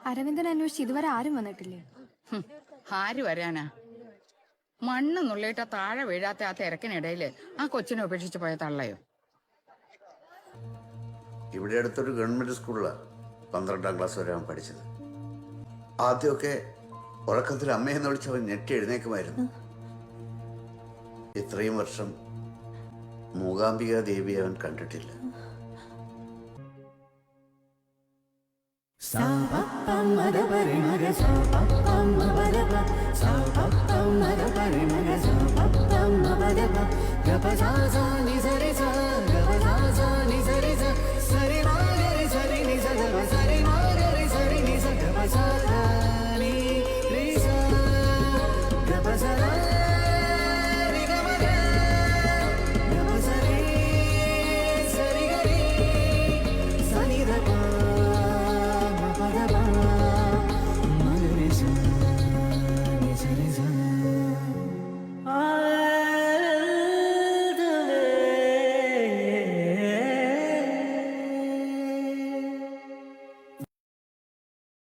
അരവിന്ദൻ അന്വേഷിച്ച് ഇതുവരെ ആരും വന്നിട്ടില്ലേ? ആര് വരാനാ? മണ്ണ് നുള്ളിയിട്ട താഴെ വീഴാത്ത ആ തിരക്കിനിടയില് ആ കൊച്ചിനെ ഉപേക്ഷിച്ച് പോയ തള്ളയോ? ഇവിടെ അടുത്തൊരു ഗവൺമെന്റ് സ്കൂളിലാണ് 12ാം ക്ലാസ് വരെ അവൻ പഠിച്ചത്. ആദ്യമൊക്കെ ഉറക്കത്തിൽ അമ്മയെന്ന് വിളിച്ചവൻ ഞെട്ടി എഴുന്നേക്കുമായിരുന്നു. ഇത്രയും വർഷം മൂകാംബിക ദേവിയെ അവൻ കണ്ടിട്ടില്ല. Sa